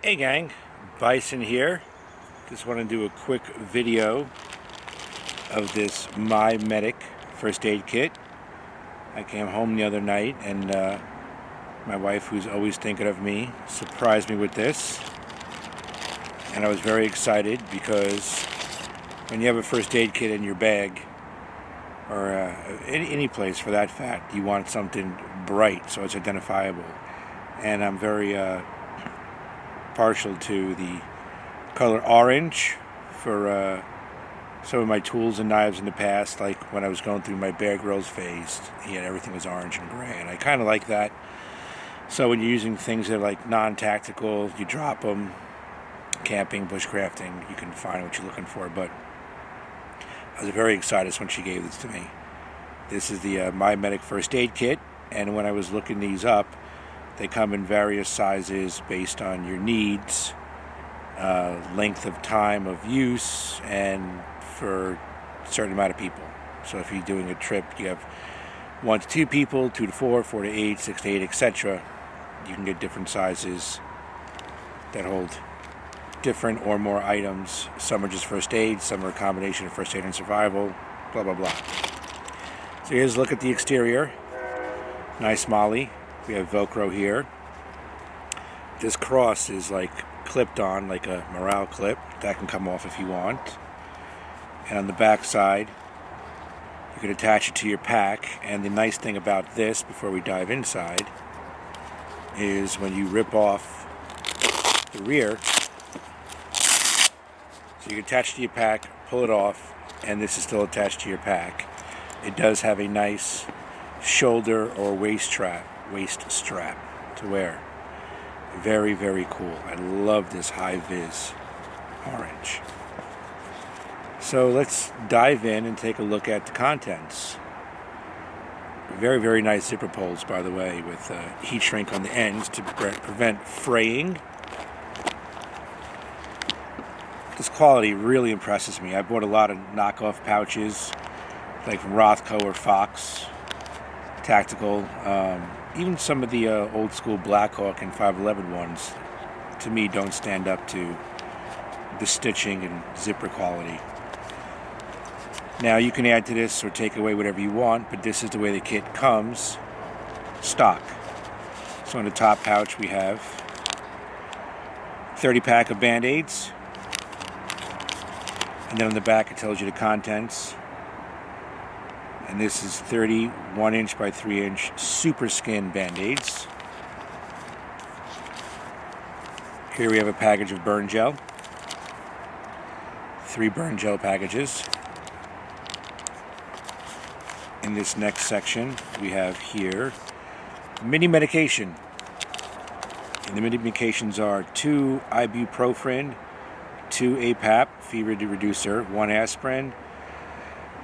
Hey gang, Bison here. Just want to do a quick video of this My Medic first aid kit. I came home the other night and my wife, who's always thinking of me, surprised me with this. And I was very excited because when you have a first aid kit in your bag, or any place for that fact, you want something bright so it's identifiable. And I'm very partial to the color orange for some of my tools and knives in the past, like when I was going through my Bear Grylls phase. Everything was orange and gray, and I kind of like that. So when you're using things that are like non-tactical, you drop them, camping, bushcrafting, you can find what you're looking for. But I was very excited when she gave this to me. This is the My Medic first aid kit, and when I was looking these up, they come in various sizes based on your needs, length of time of use, and for a certain amount of people. So if you're doing a trip, you have 1 to 2 people, 2 to 4, 4 to 8, 6 to 8, etc. You can get different sizes that hold different or more items. Some are just first aid, some are a combination of first aid and survival, blah blah blah. So here's a look at the exterior. Nice molly. We have Velcro here. This cross is like clipped on like a morale clip. That can come off if you want. And on the back side, you can attach it to your pack. And the nice thing about this, before we dive inside, is when you rip off the rear, so you can attach it to your pack, pull it off, and this is still attached to your pack. It does have a nice shoulder or waist strap to wear. Very, very cool. I love this high-vis orange. So let's dive in and take a look at the contents. Very, very nice zipper pulls, by the way, with heat shrink on the ends to prevent fraying. This quality really impresses me. I bought a lot of knockoff pouches, like from Rothko or Fox Tactical. Even some of the old school Blackhawk and 511 ones, to me, don't stand up to the stitching and zipper quality. Now you can add to this or take away whatever you want, but this is the way the kit comes stock. So in the top pouch we have 30 pack of Band-Aids, and then on the back it tells you the contents. And this is 30 1-inch by 3-inch super skin Band-Aids. Here we have a package of burn gel. 3 burn gel packages. In this next section, we have here mini medication. And the mini medications are 2 ibuprofen, 2 APAP, fever reducer, 1 aspirin,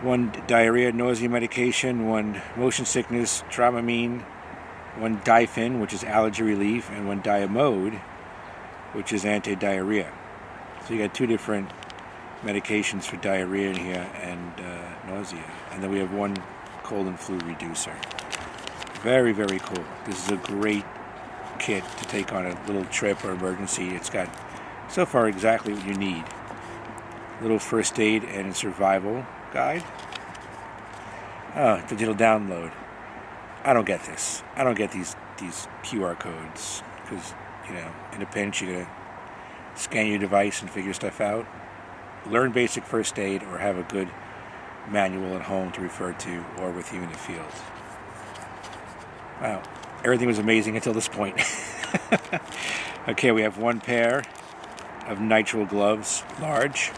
1 diarrhea, nausea medication, 1 motion sickness, Dramamine, 1 Difen, which is allergy relief, and 1 Diamode, which is anti-diarrhea. So you got 2 different medications for diarrhea in here and nausea. And then we have 1 cold and flu reducer. Very, very cool. This is a great kit to take on a little trip or emergency. It's got, so far, exactly what you need. Little first aid and survival guide. Oh, digital download. I don't get this. I don't get these QR codes, because, in a pinch you're gonna scan your device and figure stuff out. Learn basic first aid or have a good manual at home to refer to or with you in the field. Wow, everything was amazing until this point. Okay, we have 1 pair of nitrile gloves, large.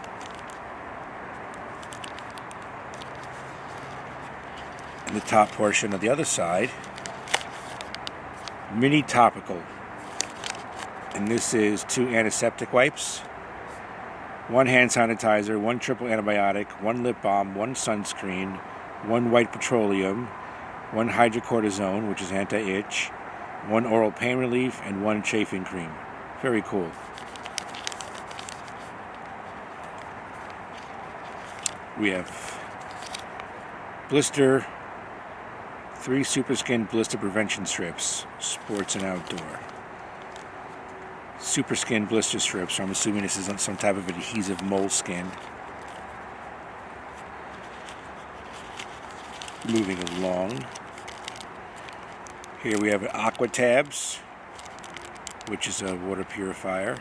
In the top portion of the other side, mini topical. And this is 2 antiseptic wipes, 1 hand sanitizer, 1 triple antibiotic, 1 lip balm, 1 sunscreen, 1 white petroleum, 1 hydrocortisone, which is anti-itch, 1 oral pain relief, and 1 chafing cream. Very cool. We have blister 3 Super Skin blister prevention strips, sports and outdoor. super skin blister strips, so I'm assuming this is on some type of adhesive moleskin. Moving along. Here we have aqua tabs, which is a water purifier,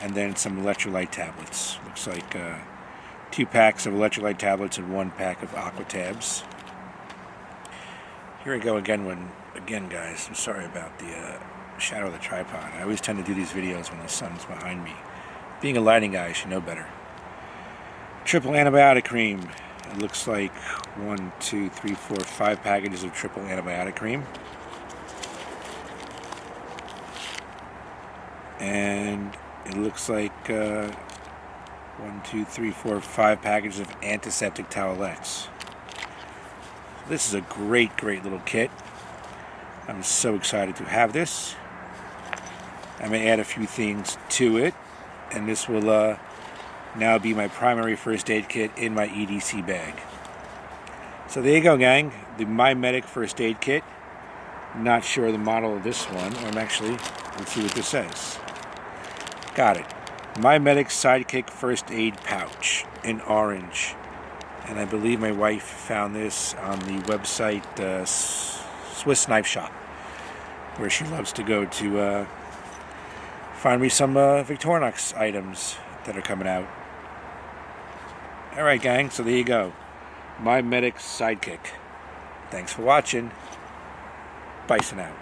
and then some electrolyte tablets. Looks like 2 packs of electrolyte tablets and 1 pack of aqua tabs. Here I go again, guys. I'm sorry about the shadow of the tripod. I always tend to do these videos when the sun's behind me. Being a lighting guy, I should know better. Triple antibiotic cream. It looks like 1, 2, 3, 4, 5 packages of triple antibiotic cream. And it looks like 1, 2, 3, 4, 5 packages of antiseptic towelettes. This is a great little kit. I'm so excited to have this. I may add a few things to it, and this will now be my primary first aid kit in my EDC bag. So there you go, gang. The My Medic first aid kit. Not sure the model of this one. Let's see what this says. Got it. My Medic Sidekick first aid pouch in orange. And I believe my wife found this on the website Swiss Knife Shop, where she loves to go to find me some Victorinox items that are coming out. Alright, gang, so there you go. My Medic Sidekick. Thanks for watching. Bison out.